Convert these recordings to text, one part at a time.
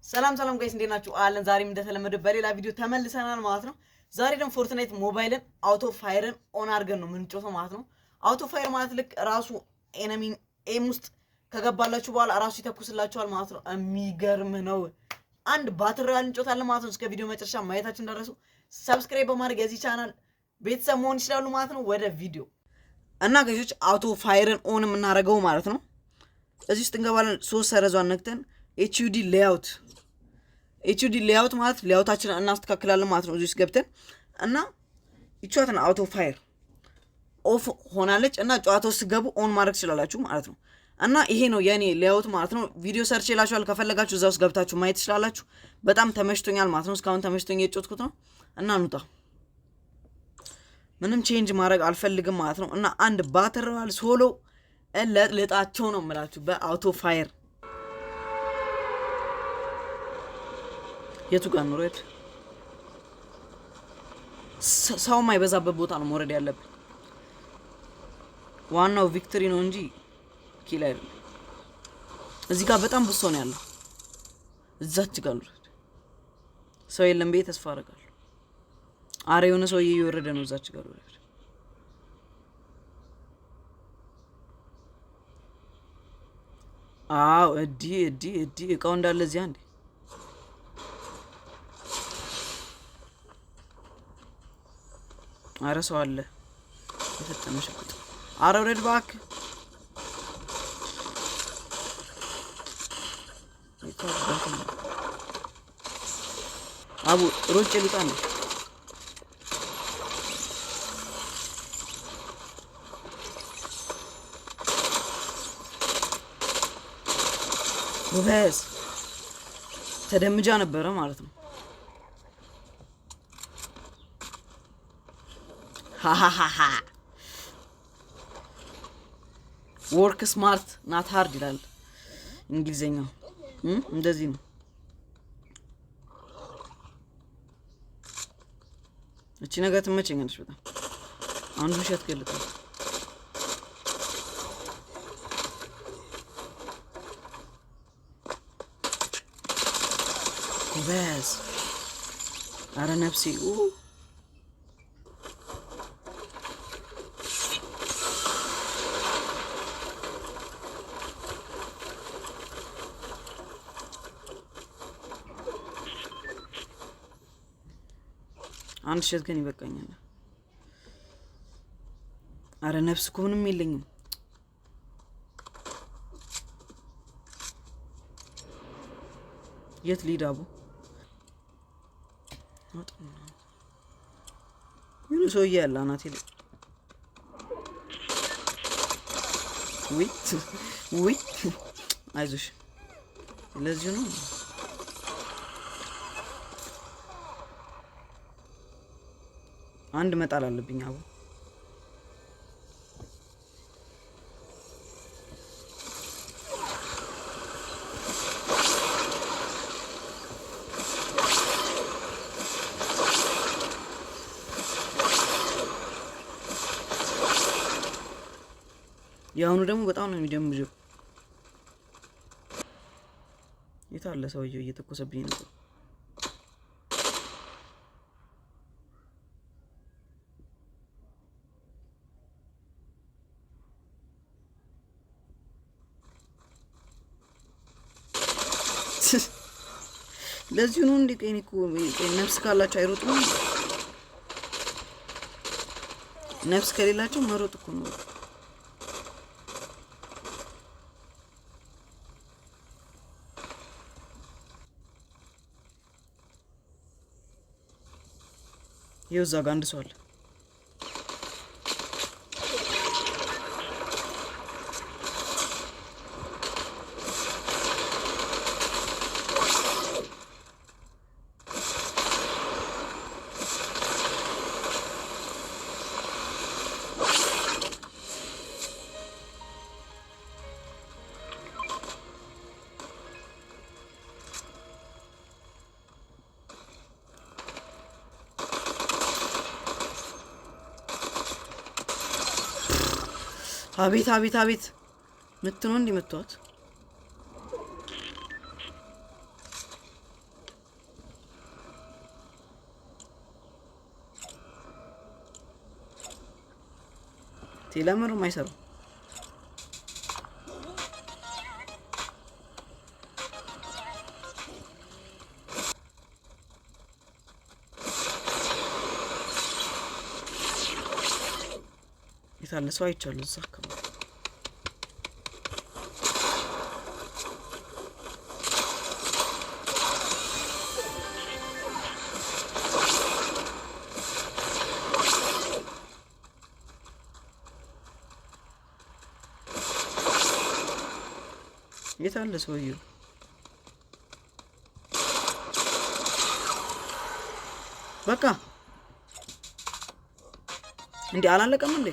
ሰላም ጋይስ እንዴት ናችሁ? አለን ዛሬም እንደተለመደ በሌላ ቪዲዮ ተመልሰናል ማለት ነው። ዛሬ ደግሞ ፎርትናይት ሞባይልን አውቶ ፋየርን ኦን አድርገን ነው የምንጮተው ማለት ነው። አውቶ ፋየር ማለት ልክ ራሱ ኤነሚን ኤም ውስጥ ከገባላችሁ በኋላ ራሱ ይተኩስላችኋል ማለት ነው። የሚገርም ነው። አንድ ባትሪ ራል እንጮታለን ማለት ነው። እስከ ቪዲዮ መጨረሻ ማየታችሁ እንዳትረሱ። ሰብስክራይብ በማድረግ የዚህ ቻናል ቤተሰብ መሆን ይችላሉ ማለት ነው። ወደ ቪዲዮ እና ጋይሶች አውቶ ፋየርን ኦን የምናደርገው ማለት ነው። እዚህ ውስጥ እንገባለን። 3 ሰረዟን ነክተን ኤችዩዲ ሌአውት ኤችዲ ሌአውት ማለት ሌአውታችንን እናስተካክላለን ማለት ነው። እዚህ ውስጥ ገብተን እና ይቻላል አውቶ ፋየር ኦፍ ሆናለች እና ጨዋታው ሲገቡ ኦን ማድረግ ትችላላችሁ ማለት ነው። እና ይሄ ነው የኔ ሌአውት ማለት ነው። ቪዲዮ ሰርች ይላችኋል ከፈለጋችሁ እዛ ውስጥ ገብታችሁ ማየት ትችላላችሁ። በጣም ተመችቶኛል ማለት ነው። እስካሁን ተመችቶኝ እየጮትኩት ነው እና እንውጣ። ምንም ቼንጅ ማድረግ አልፈልግም ማለት ነው። እና አንድ ባትራል ሶሎ ለጣቸው ነው የምላችሁ በአውቶ ፋየር የቱ ጋር ነው ሬድ ሰው ማይበዛበት ቦታ ነው መውረድ ያለብን። ዋናው ቪክቶሪ ነው እንጂ ኪል አይደለም። እዚህ ጋር በጣም ብዙ ሰው ነው ያለው። እዛች ጋር ነው ሰው የለም ብዬ ተስፋ አደርጋለሁ። አረ የሆነ ሰው እየወረደ ነው እዛች ጋር ነው። አዎ እዲ እቃው እንዳለ እዚህ አንዴ አረ ሰው አለ የፈጠነ ሸቁጥ። አረ ወረድ ባክ አቡ ሮጭ ሊጣ ነው። ወበስ ተደምጃ ነበረ ማለት ነው። ሃሃሃ ወርክ ስማርት ናት ሃርድ ይላል እንግሊዘኛው። እንደዚህ ነው። እቺ ነገር ትመቸኛለች በጣም። አንዱ ሸት ገልጣ ኩበስ አረ ነፍሴ አንድ ሸት ግን ይበቃኛል። አረ ነፍስ እኮ ምንም የለኝም። የት ሊዳቡ ምን ሰውዬ ያለ አናቴ ላይ ወይ አይዞሽ ለዚህ ነው። አንድ መጣል አለብኝ አቡ። ያሁኑ ደግሞ በጣም ነው የሚደምጀው። የታለ ሰውዬው እየተኮሰብኝ ነው። ለዚህ ነው እንዴ ከኒኩ ነፍስ ካላችሁ አይሮጡም። ነፍስ ከሌላችሁ መሮጥ እኮ ነው። ይኸው እዛ ጋር አንድ ሰው አለ። አቤት ምትነው እንዲመጣት ለምን ነው የማይሰሩ? የታለ ሰው አይቻለሁ እዛ አካባቢ የታለ ሰውዬው? በቃ እንዴ አላለቀም እንዴ?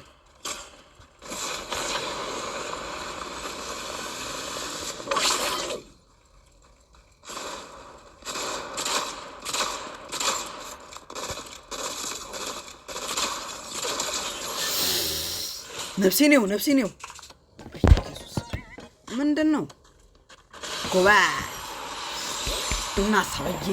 ነፍሴ ነው ምንድነው? ጎባ እና ሰውዬ